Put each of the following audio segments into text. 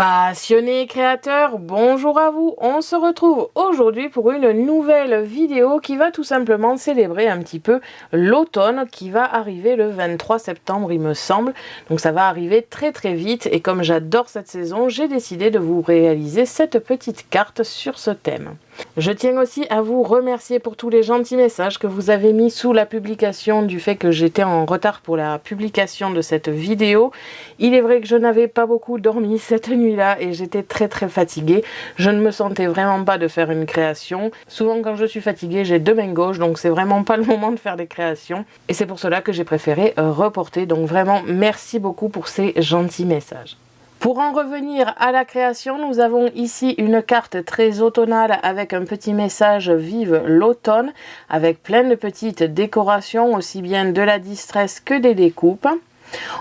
Passionnés créateurs, bonjour à vous. On se retrouve aujourd'hui pour une nouvelle vidéo qui va tout simplement célébrer un petit peu l'automne qui va arriver le 23 septembre il me semble. Donc ça va arriver très très vite et comme j'adore cette saison, j'ai décidé de vous réaliser cette petite carte sur ce thème. Je tiens aussi à vous remercier pour tous les gentils messages que vous avez mis sous la publication du fait que j'étais en retard pour la publication de cette vidéo. Il est vrai que je n'avais pas beaucoup dormi cette nuit-là et j'étais très fatiguée. Je ne me sentais vraiment pas de faire une création. Souvent quand je suis fatiguée, j'ai deux mains gauches, donc c'est vraiment pas le moment de faire des créations. Et c'est pour cela que j'ai préféré reporter. Donc vraiment, merci beaucoup pour ces gentils messages. Pour en revenir à la création, nous avons ici une carte très automnale avec un petit message « Vive l'automne » avec plein de petites décorations, aussi bien de la distress que des découpes.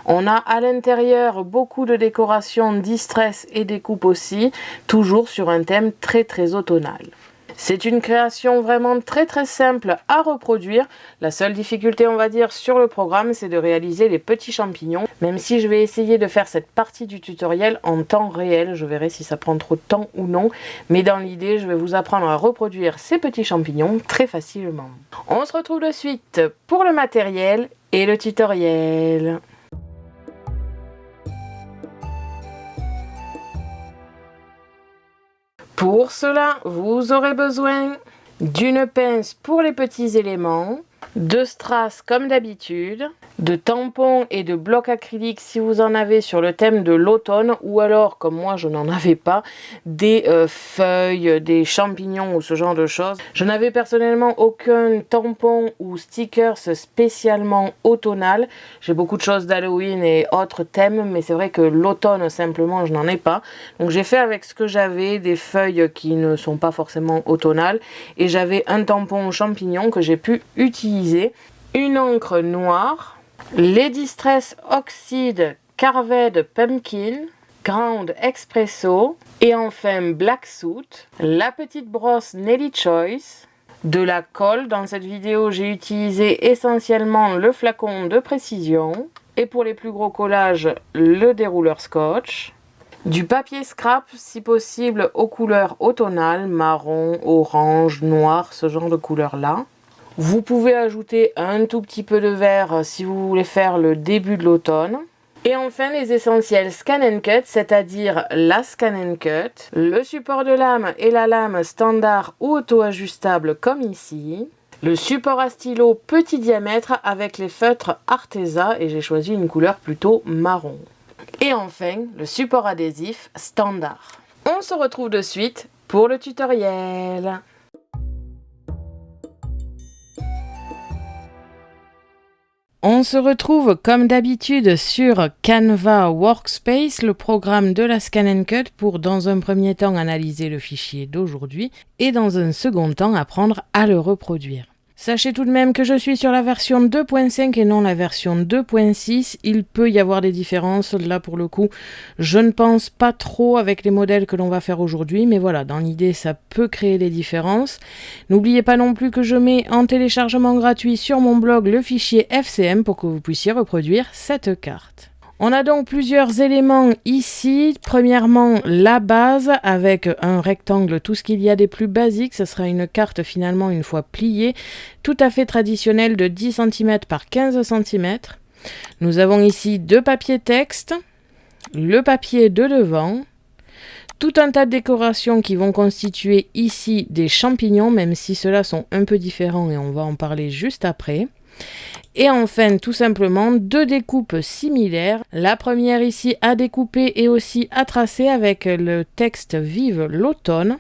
On a à l'intérieur beaucoup de décorations distress et découpes aussi, toujours sur un thème très automnal. C'est une création vraiment très simple à reproduire. La seule difficulté, on va dire, sur le programme, c'est de réaliser les petits champignons. Même si je vais essayer de faire cette partie du tutoriel en temps réel, je verrai si ça prend trop de temps ou non. Mais dans l'idée, je vais vous apprendre à reproduire ces petits champignons très facilement. On se retrouve de suite pour le matériel et le tutoriel. Pour cela, vous aurez besoin d'une pince pour les petits éléments, de strass comme d'habitude, de tampons et de blocs acryliques si vous en avez sur le thème de l'automne, ou alors, comme moi je n'en avais pas, des feuilles, des champignons ou ce genre de choses. Je n'avais personnellement aucun tampon ou stickers spécialement automnal. J'ai beaucoup de choses d'Halloween et autres thèmes, mais c'est vrai que l'automne simplement je n'en ai pas. Donc j'ai fait avec ce que j'avais, des feuilles qui ne sont pas forcément automnales, et j'avais un tampon champignon que j'ai pu utiliser, une encre noire, les Distress Oxide Carved Pumpkin, Ground Espresso et enfin Black Suit, la petite brosse Nelly Choice, de la colle. Dans cette vidéo, j'ai utilisé essentiellement le flacon de précision et pour les plus gros collages, le dérouleur scotch. Du papier scrap, si possible aux couleurs automnales, marron, orange, noir, ce genre de couleurs-là. Vous pouvez ajouter un tout petit peu de vert si vous voulez faire le début de l'automne. Et enfin les essentiels Scan & Cut, c'est-à-dire la Scan & Cut, le support de lame et la lame standard ou auto-ajustable comme ici, le support à stylo petit diamètre avec les feutres Arteza et j'ai choisi une couleur plutôt marron. Et enfin le support adhésif standard. On se retrouve de suite pour le tutoriel. On se retrouve comme d'habitude sur Canva Workspace, le programme de la Scan & Cut, pour dans un premier temps analyser le fichier d'aujourd'hui et dans un second temps apprendre à le reproduire. Sachez tout de même que je suis sur la version 2.5 et non la version 2.6. Il peut y avoir des différences. Là, pour le coup, je ne pense pas trop avec les modèles que l'on va faire aujourd'hui. Mais voilà, dans l'idée, ça peut créer des différences. N'oubliez pas non plus que je mets en téléchargement gratuit sur mon blog le fichier FCM pour que vous puissiez reproduire cette carte. On a donc plusieurs éléments ici. Premièrement, la base avec un rectangle, tout ce qu'il y a des plus basiques. Ce sera une carte finalement une fois pliée, tout à fait traditionnelle de 10 cm par 15 cm. Nous avons ici deux papiers texte, le papier de devant, tout un tas de décorations qui vont constituer ici des champignons, même si ceux-là sont un peu différents et on va en parler juste après. Et enfin, tout simplement, deux découpes similaires. La première ici à découper et aussi à tracer avec le texte « Vive l'automne ».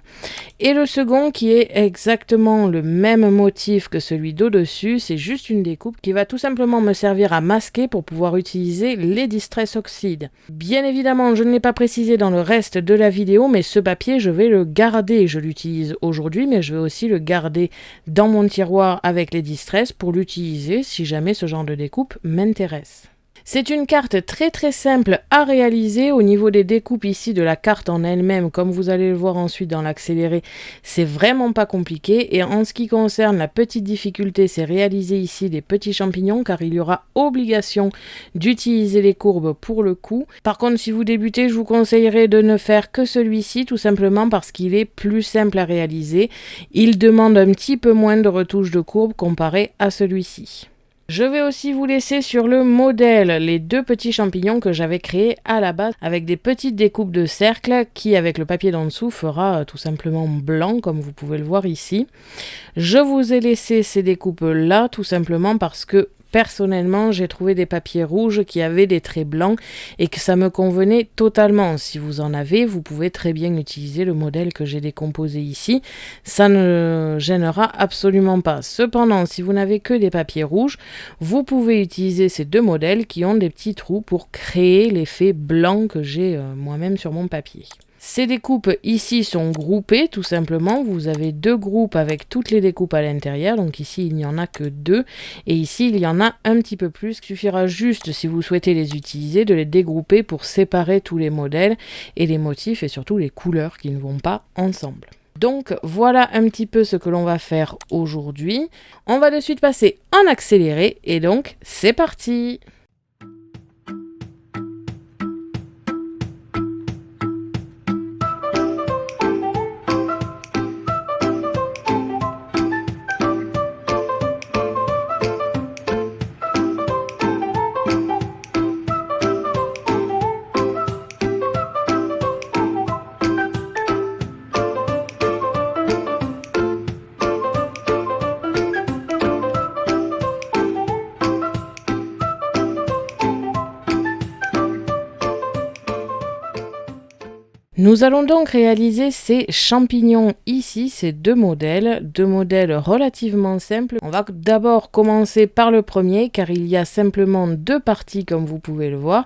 Et le second qui est exactement le même motif que celui d'au-dessus. C'est juste une découpe qui va tout simplement me servir à masquer pour pouvoir utiliser les Distress Oxide. Bien évidemment, je ne l'ai pas précisé dans le reste de la vidéo, mais ce papier, je vais le garder. Je l'utilise aujourd'hui, mais je vais aussi le garder dans mon tiroir avec les Distress pour l'utiliser si jamais ce genre de découpe m'intéresse. C'est une carte très très simple à réaliser. Au niveau des découpes ici de la carte en elle-même, comme vous allez le voir ensuite dans l'accéléré, c'est vraiment pas compliqué. Et en ce qui concerne la petite difficulté, c'est réaliser ici des petits champignons car il y aura obligation d'utiliser les courbes pour le coup. Par contre, si vous débutez, je vous conseillerais de ne faire que celui-ci tout simplement parce qu'il est plus simple à réaliser. Il demande un petit peu moins de retouches de courbes comparé à celui-ci. Je vais aussi vous laisser sur le modèle les deux petits champignons que j'avais créés à la base avec des petites découpes de cercles qui, avec le papier d'en dessous, fera tout simplement blanc comme vous pouvez le voir ici. Je vous ai laissé ces découpes là tout simplement parce que personnellement, j'ai trouvé des papiers rouges qui avaient des traits blancs et que ça me convenait totalement. Si vous en avez, vous pouvez très bien utiliser le modèle que j'ai décomposé ici. Ça ne gênera absolument pas. Cependant, si vous n'avez que des papiers rouges, vous pouvez utiliser ces deux modèles qui ont des petits trous pour créer l'effet blanc que j'ai moi-même sur mon papier. Ces découpes ici sont groupées tout simplement, vous avez deux groupes avec toutes les découpes à l'intérieur, donc ici il n'y en a que deux et ici il y en a un petit peu plus. Il suffira juste si vous souhaitez les utiliser de les dégrouper pour séparer tous les modèles et les motifs et surtout les couleurs qui ne vont pas ensemble. Donc voilà un petit peu ce que l'on va faire aujourd'hui. On va de suite passer en accéléré et donc c'est parti! Nous allons donc réaliser ces champignons ici, ces deux modèles relativement simples. On va d'abord commencer par le premier car il y a simplement deux parties comme vous pouvez le voir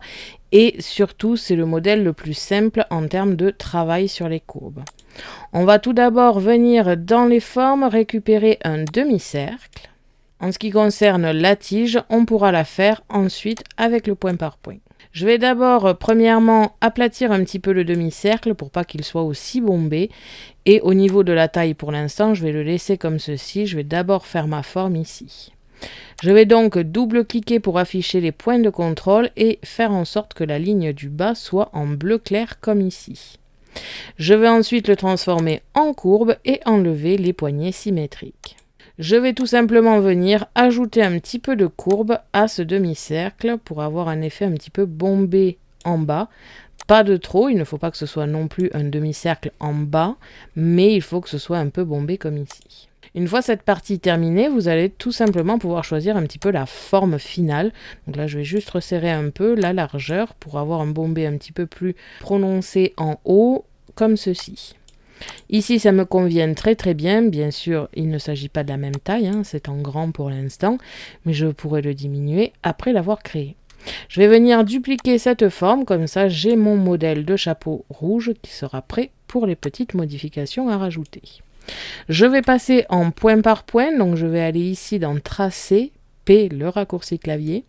et surtout c'est le modèle le plus simple en termes de travail sur les courbes. On va tout d'abord venir dans les formes récupérer un demi-cercle. En ce qui concerne la tige, on pourra la faire ensuite avec le point par point. Je vais d'abord, premièrement, aplatir un petit peu le demi-cercle pour pas qu'il soit aussi bombé. Et au niveau de la taille, pour l'instant, je vais le laisser comme ceci. Je vais d'abord faire ma forme ici. Je vais donc double-cliquer pour afficher les points de contrôle et faire en sorte que la ligne du bas soit en bleu clair comme ici. Je vais ensuite le transformer en courbe et enlever les poignées symétriques. Je vais tout simplement venir ajouter un petit peu de courbe à ce demi-cercle pour avoir un effet un petit peu bombé en bas. Pas de trop, il ne faut pas que ce soit non plus un demi-cercle en bas, mais il faut que ce soit un peu bombé comme ici. Une fois cette partie terminée, vous allez tout simplement pouvoir choisir un petit peu la forme finale. Donc là, je vais juste resserrer un peu la largeur pour avoir un bombé un petit peu plus prononcé en haut, comme ceci. Ici, ça me convient très très bien. Bien sûr, il ne s'agit pas de la même taille, c'est en grand pour l'instant, mais je pourrais le diminuer après l'avoir créé. Je vais venir dupliquer cette forme, comme ça j'ai mon modèle de chapeau rouge qui sera prêt pour les petites modifications à rajouter. Je vais passer en point par point, donc je vais aller ici dans Tracer, P, le raccourci clavier,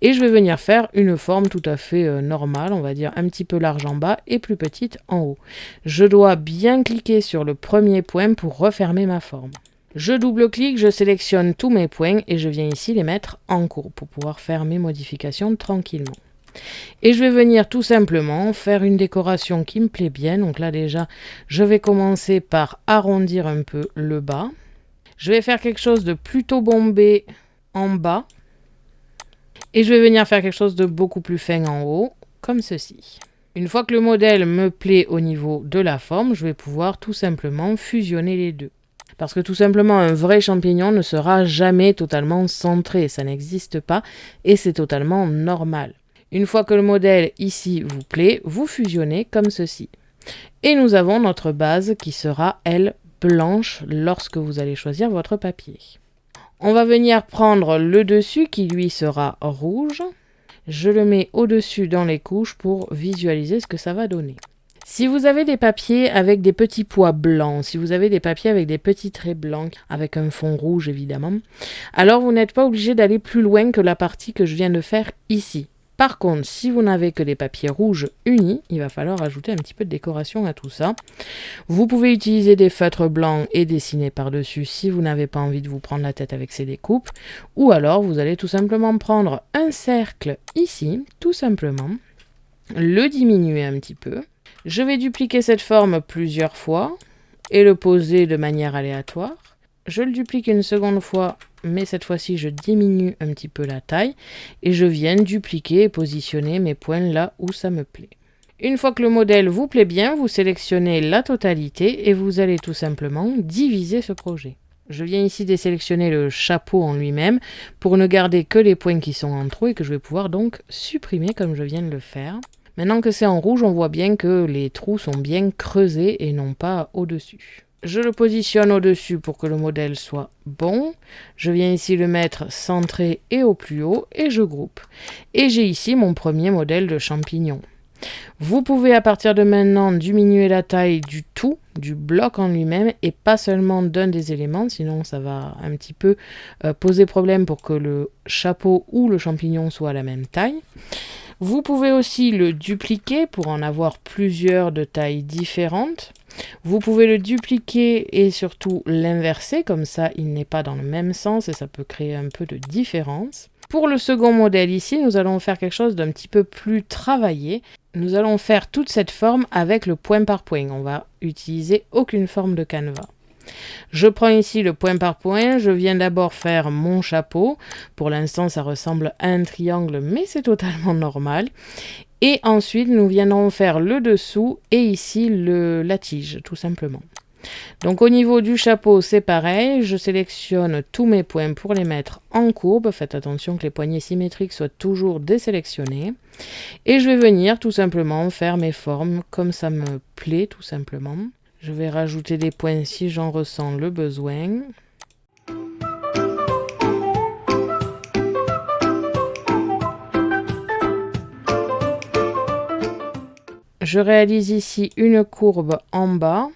et je vais venir faire une forme tout à fait normale, on va dire un petit peu large en bas et plus petite en haut. Je dois bien cliquer sur le premier point pour refermer ma forme. Je double-clique, je sélectionne tous mes points et je viens ici les mettre en courbe pour pouvoir faire mes modifications tranquillement. Et je vais venir tout simplement faire une décoration qui me plaît bien. Donc là déjà, je vais commencer par arrondir un peu le bas. Je vais faire quelque chose de plutôt bombé en bas. Et je vais venir faire quelque chose de beaucoup plus fin en haut, comme ceci. Une fois que le modèle me plaît au niveau de la forme, je vais pouvoir tout simplement fusionner les deux. Parce que tout simplement, un vrai champignon ne sera jamais totalement centré. Ça n'existe pas et c'est totalement normal. Une fois que le modèle ici vous plaît, vous fusionnez comme ceci. Et nous avons notre base qui sera, elle, blanche lorsque vous allez choisir votre papier. On va venir prendre le dessus qui lui sera rouge. Je le mets au-dessus dans les couches pour visualiser ce que ça va donner. Si vous avez des papiers avec des petits pois blancs, si vous avez des papiers avec des petits traits blancs, avec un fond rouge évidemment, alors vous n'êtes pas obligé d'aller plus loin que la partie que je viens de faire ici. Par contre, si vous n'avez que des papiers rouges unis, il va falloir ajouter un petit peu de décoration à tout ça. Vous pouvez utiliser des feutres blancs et dessiner par-dessus si vous n'avez pas envie de vous prendre la tête avec ces découpes. Ou alors, vous allez tout simplement prendre un cercle ici, tout simplement, le diminuer un petit peu. Je vais dupliquer cette forme plusieurs fois et le poser de manière aléatoire. Je le duplique une seconde fois, mais cette fois-ci, je diminue un petit peu la taille et je viens dupliquer et positionner mes points là où ça me plaît. Une fois que le modèle vous plaît bien, vous sélectionnez la totalité et vous allez tout simplement diviser ce projet. Je viens ici désélectionner le chapeau en lui-même pour ne garder que les points qui sont en trop et que je vais pouvoir donc supprimer comme je viens de le faire. Maintenant que c'est en rouge, on voit bien que les trous sont bien creusés et non pas au-dessus. Je le positionne au-dessus pour que le modèle soit bon. Je viens ici le mettre centré et au plus haut et je groupe. Et j'ai ici mon premier modèle de champignon. Vous pouvez à partir de maintenant diminuer la taille du tout, du bloc en lui-même et pas seulement d'un des éléments, sinon ça va un petit peu poser problème pour que le chapeau ou le champignon soit à la même taille. Vous pouvez aussi le dupliquer pour en avoir plusieurs de tailles différentes. Vous pouvez le dupliquer et surtout l'inverser, comme ça il n'est pas dans le même sens et ça peut créer un peu de différence. Pour le second modèle ici, nous allons faire quelque chose d'un petit peu plus travaillé. Nous allons faire toute cette forme avec le point par point. On va utiliser aucune forme de canevas. Je prends ici le point par point, je viens d'abord faire mon chapeau. Pour l'instant, ça ressemble à un triangle, mais c'est totalement normal. Et ensuite, nous viendrons faire le dessous et ici la tige, tout simplement. Donc au niveau du chapeau, c'est pareil. Je sélectionne tous mes points pour les mettre en courbe. Faites attention que les poignées symétriques soient toujours désélectionnées. Et je vais venir tout simplement faire mes formes comme ça me plaît, tout simplement. Je vais rajouter des points si j'en ressens le besoin. Je réalise ici une courbe en bas.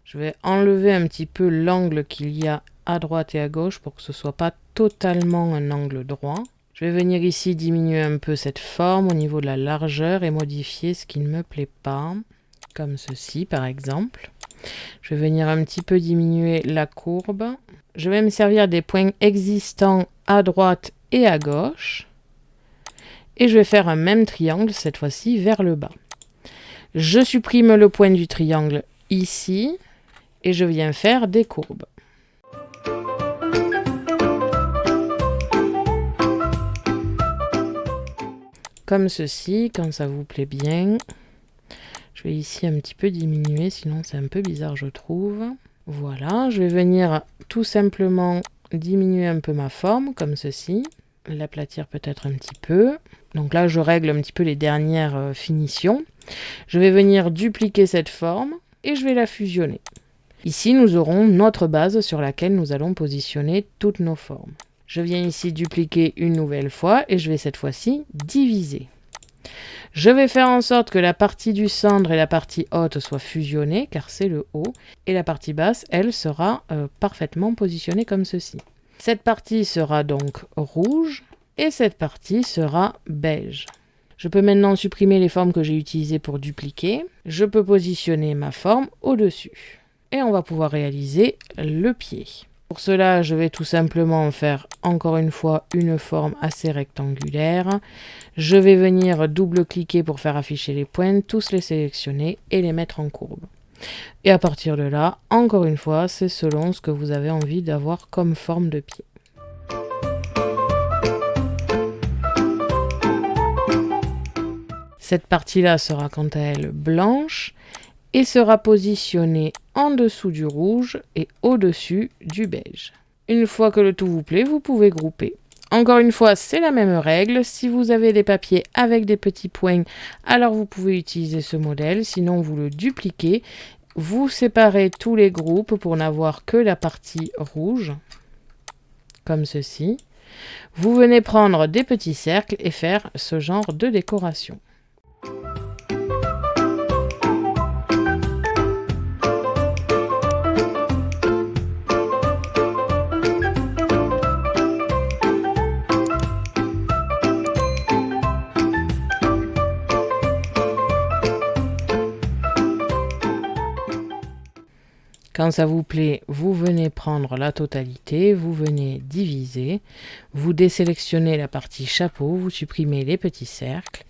Je vais enlever un petit peu l'angle qu'il y a à droite et à gauche pour que ce ne soit pas totalement un angle droit. Je vais venir ici diminuer un peu cette forme au niveau de la largeur et modifier ce qui ne me plaît pas, comme ceci par exemple. Je vais venir un petit peu diminuer la courbe. Je vais me servir des points existants à droite et à gauche. Et je vais faire un même triangle, cette fois-ci vers le bas. Je supprime le point du triangle ici et je viens faire des courbes. Comme ceci, quand ça vous plaît bien. Je vais ici un petit peu diminuer, sinon c'est un peu bizarre je trouve. Voilà, je vais venir tout simplement diminuer un peu ma forme, comme ceci. L'aplatir peut-être un petit peu. Donc là, je règle un petit peu les dernières finitions. Je vais venir dupliquer cette forme et je vais la fusionner. Ici, nous aurons notre base sur laquelle nous allons positionner toutes nos formes. Je viens ici dupliquer une nouvelle fois et je vais cette fois-ci diviser. Je vais faire en sorte que la partie du centre et la partie haute soient fusionnées, car c'est le haut, et la partie basse, elle, sera parfaitement positionnée comme ceci. Cette partie sera donc rouge et cette partie sera beige. Je peux maintenant supprimer les formes que j'ai utilisées pour dupliquer. Je peux positionner ma forme au-dessus. Et on va pouvoir réaliser le pied. Pour cela, je vais tout simplement faire encore une fois une forme assez rectangulaire. Je vais venir double-cliquer pour faire afficher les points, tous les sélectionner et les mettre en courbe. Et à partir de là, encore une fois, c'est selon ce que vous avez envie d'avoir comme forme de pied. Cette partie-là sera quant à elle blanche et sera positionnée en dessous du rouge et au-dessus du beige. Une fois que le tout vous plaît, vous pouvez grouper. Encore une fois, c'est la même règle. Si vous avez des papiers avec des petits points, alors vous pouvez utiliser ce modèle. Sinon, vous le dupliquez. Vous séparez tous les groupes pour n'avoir que la partie rouge, comme ceci. Vous venez prendre des petits cercles et faire ce genre de décoration. Quand ça vous plaît, vous venez prendre la totalité, vous venez diviser, vous désélectionnez la partie chapeau, vous supprimez les petits cercles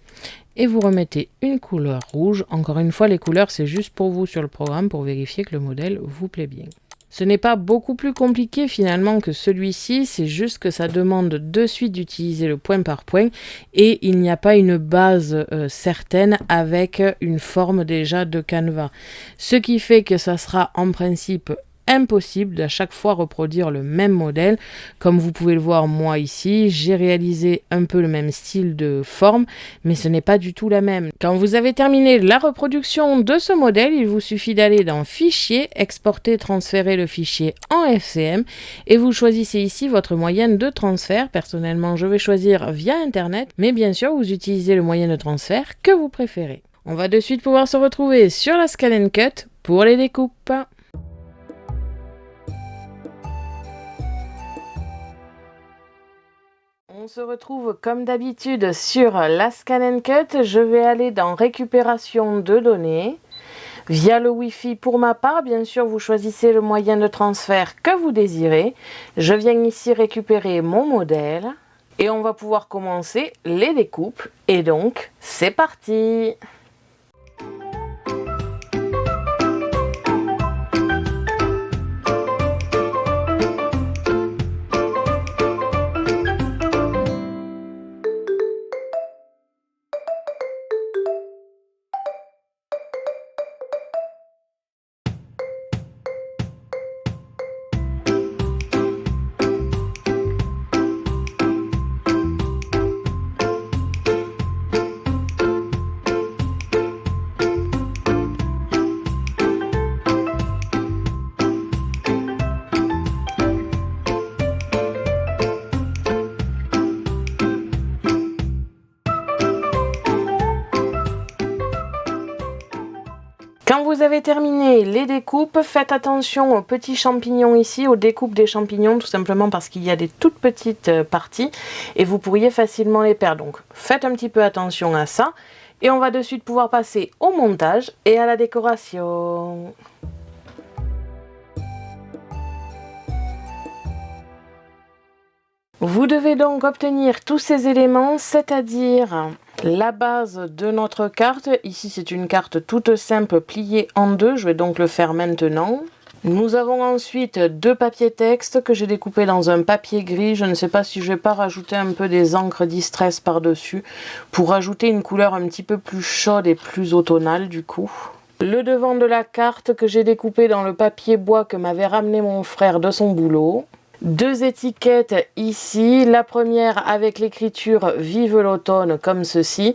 et vous remettez une couleur rouge. Encore une fois, les couleurs, c'est juste pour vous sur le programme pour vérifier que le modèle vous plaît bien. Ce n'est pas beaucoup plus compliqué finalement que celui-ci, c'est juste que ça demande de suite d'utiliser le point par point et il n'y a pas une base certaine avec une forme déjà de canevas. Ce qui fait que ça sera en principe impossible d'à chaque fois reproduire le même modèle. Comme vous pouvez le voir moi ici, j'ai réalisé un peu le même style de forme, mais ce n'est pas du tout la même. Quand vous avez terminé la reproduction de ce modèle, il vous suffit d'aller dans Fichier, exporter, transférer le fichier en FCM et vous choisissez ici votre moyen de transfert. Personnellement, je vais choisir via Internet, mais bien sûr, vous utilisez le moyen de transfert que vous préférez. On va de suite pouvoir se retrouver sur la Scan & Cut pour les découpes. On se retrouve comme d'habitude sur la Scan & Cut. Je vais aller dans Récupération de données via le Wi-Fi pour ma part. Bien sûr, vous choisissez le moyen de transfert que vous désirez. Je viens ici récupérer mon modèle et on va pouvoir commencer les découpes. Et donc, c'est parti! Quand vous avez terminé les découpes, faites attention aux petits champignons ici, aux découpes des champignons, tout simplement parce qu'il y a des toutes petites parties et vous pourriez facilement les perdre. Donc faites un petit peu attention à ça et on va de suite pouvoir passer au montage et à la décoration. Vous devez donc obtenir tous ces éléments, c'est-à-dire la base de notre carte. Ici, c'est une carte toute simple pliée en deux. Je vais donc le faire maintenant. Nous avons ensuite deux papiers texte que j'ai découpés dans un papier gris. Je ne sais pas si je vais pas rajouter un peu des encres Distress par-dessus pour ajouter une couleur un petit peu plus chaude et plus automnale du coup. Le devant de la carte que j'ai découpé dans le papier bois que m'avait ramené mon frère de son boulot. Deux étiquettes ici, la première avec l'écriture Vive l'automne comme ceci,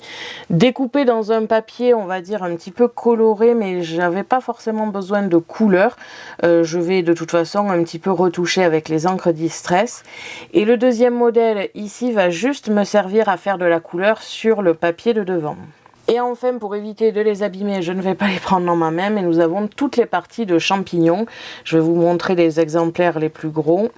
découpée dans un papier on va dire un petit peu coloré mais j'avais pas forcément besoin de couleur, je vais de toute façon un petit peu retoucher avec les encres Distress et le deuxième modèle ici va juste me servir à faire de la couleur sur le papier de devant. Et enfin, pour éviter de les abîmer, je ne vais pas les prendre dans ma main, mais nous avons toutes les parties de champignons. Je vais vous montrer les exemplaires les plus gros.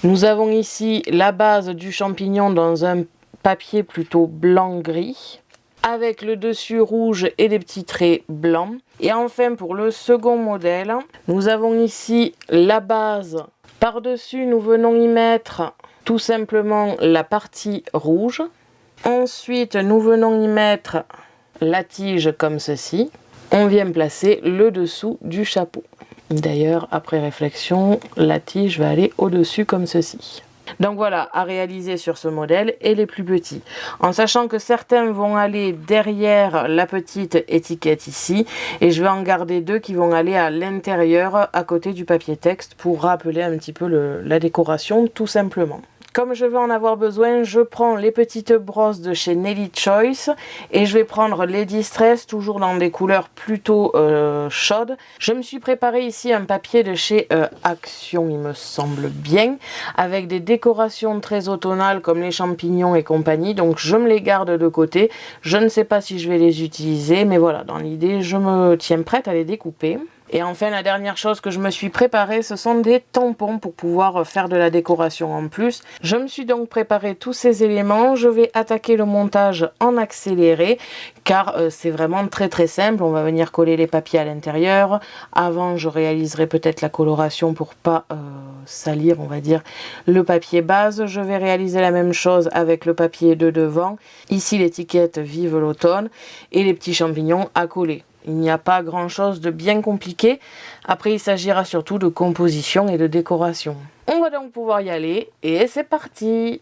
Nous avons ici la base du champignon dans un papier plutôt blanc-gris, avec le dessus rouge et des petits traits blancs. Et enfin, pour le second modèle, nous avons ici la base. Par-dessus, nous venons y mettre tout simplement la partie rouge. Ensuite, nous venons y mettre la tige comme ceci. On vient placer le dessous du chapeau. D'ailleurs, après réflexion, la tige va aller au-dessus comme ceci. Donc voilà, à réaliser sur ce modèle et les plus petits. En sachant que certains vont aller derrière la petite étiquette ici. Et je vais en garder deux qui vont aller à l'intérieur, à côté du papier texte, pour rappeler un petit peu la décoration, tout simplement. Comme je vais en avoir besoin, je prends les petites brosses de chez Nelly Choice et je vais prendre les Distress, toujours dans des couleurs plutôt chaudes. Je me suis préparé ici un papier de chez Action, il me semble bien, avec des décorations très automnales comme les champignons et compagnie. Donc je me les garde de côté. Je ne sais pas si je vais les utiliser, mais voilà, dans l'idée, je me tiens prête à les découper. Et enfin, la dernière chose que je me suis préparée, ce sont des tampons pour pouvoir faire de la décoration en plus. Je me suis donc préparé tous ces éléments. Je vais attaquer le montage en accéléré car c'est vraiment très simple. On va venir coller les papiers à l'intérieur. Avant, je réaliserai peut-être la coloration pour pas salir, on va dire, le papier base. Je vais réaliser la même chose avec le papier de devant. Ici, l'étiquette Vive l'automne et les petits champignons à coller. Il n'y a pas grand chose de bien compliqué. Après, il s'agira surtout de composition et de décoration. On va donc pouvoir y aller et c'est parti!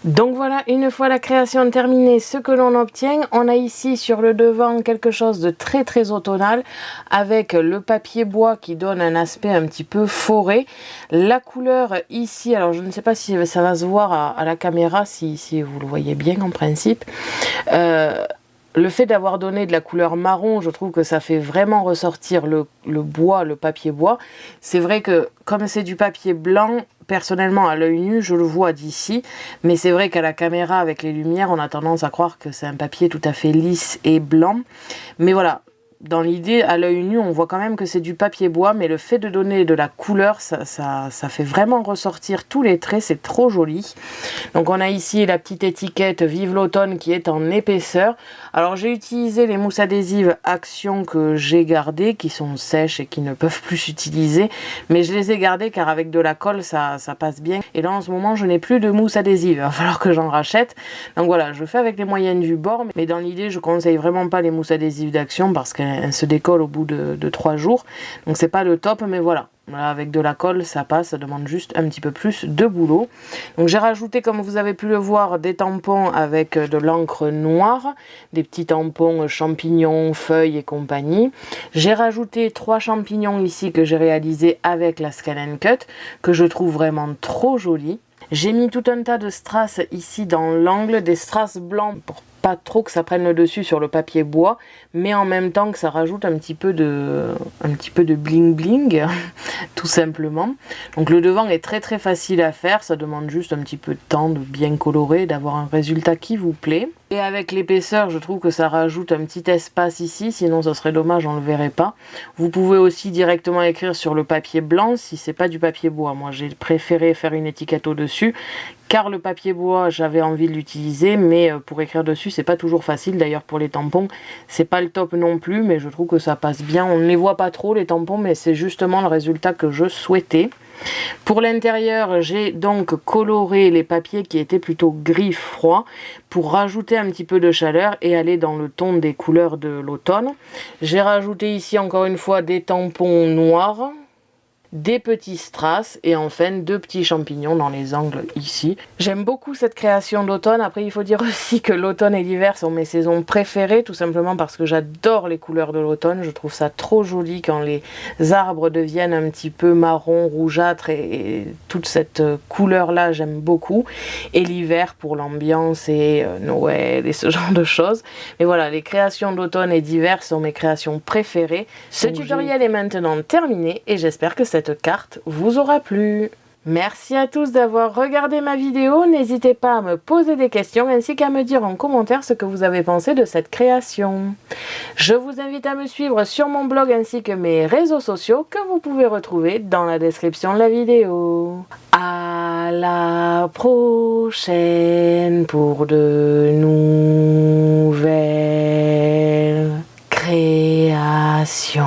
Donc voilà, une fois la création terminée, ce que l'on obtient, on a ici sur le devant quelque chose de très très automnal avec le papier bois qui donne un aspect un petit peu forêt. La couleur ici, alors je ne sais pas si ça va se voir à la caméra, si vous le voyez bien en principe. Le fait d'avoir donné de la couleur marron, je trouve que ça fait vraiment ressortir le bois, le papier bois. C'est vrai que comme c'est du papier blanc, personnellement à l'œil nu, je le vois d'ici. Mais c'est vrai qu'à la caméra, avec les lumières, on a tendance à croire que c'est un papier tout à fait lisse et blanc. Mais voilà, dans l'idée, à l'œil nu, on voit quand même que c'est du papier bois, mais le fait de donner de la couleur, ça fait vraiment ressortir tous les traits, c'est trop joli. Donc on a ici la petite étiquette Vive l'automne qui est en épaisseur. Alors j'ai utilisé les mousses adhésives Action que j'ai gardées, qui sont sèches et qui ne peuvent plus s'utiliser, mais je les ai gardées car avec de la colle ça passe bien. Et là en ce moment je n'ai plus de mousse adhésive, il va falloir que j'en rachète. Donc voilà, je fais avec les moyennes du bord, mais dans l'idée je conseille vraiment pas les mousses adhésives d'Action parce qu'elles se décollent au bout de 3 jours. Donc c'est pas le top, mais voilà. Voilà, avec de la colle, ça passe, ça demande juste un petit peu plus de boulot. Donc j'ai rajouté, comme vous avez pu le voir, des tampons avec de l'encre noire, des petits tampons champignons, feuilles et compagnie. J'ai rajouté 3 champignons ici que j'ai réalisés avec la Scan & Cut, que je trouve vraiment trop jolis. J'ai mis tout un tas de strass ici dans l'angle, des strass blancs pour pas trop que ça prenne le dessus sur le papier bois, mais en même temps que ça rajoute un petit peu de bling bling, tout simplement. Donc le devant est très très facile à faire, ça demande juste un petit peu de temps de bien colorer, d'avoir un résultat qui vous plaît. Et avec l'épaisseur, je trouve que ça rajoute un petit espace ici, sinon ça serait dommage, on ne le verrait pas. Vous pouvez aussi directement écrire sur le papier blanc si c'est pas du papier bois. Moi j'ai préféré faire une étiquette au-dessus, car le papier bois j'avais envie de l'utiliser, mais pour écrire dessus c'est pas toujours facile. D'ailleurs pour les tampons c'est pas le top non plus, mais je trouve que ça passe bien. On ne les voit pas trop les tampons, mais c'est justement le résultat que je souhaitais. Pour l'intérieur, j'ai donc coloré les papiers qui étaient plutôt gris froid pour rajouter un petit peu de chaleur et aller dans le ton des couleurs de l'automne. J'ai rajouté ici encore une fois des tampons noirs, des petits strass et enfin 2 petits champignons dans les angles ici. J'aime beaucoup cette création d'automne. Après il faut dire aussi que l'automne et l'hiver sont mes saisons préférées, tout simplement parce que j'adore les couleurs de l'automne. Je trouve ça trop joli quand les arbres deviennent un petit peu marron, rougeâtre et toute cette couleur là j'aime beaucoup. Et l'hiver pour l'ambiance et Noël et ce genre de choses. Mais voilà, les créations d'automne et d'hiver sont mes créations préférées. Ce tutoriel est maintenant terminé et j'espère que cette carte vous aura plu. Merci à tous d'avoir regardé ma vidéo. N'hésitez pas à me poser des questions ainsi qu'à me dire en commentaire ce que vous avez pensé de cette création. Je vous invite à me suivre sur mon blog ainsi que mes réseaux sociaux que vous pouvez retrouver dans la description de la vidéo. À la prochaine pour de nouvelles créations.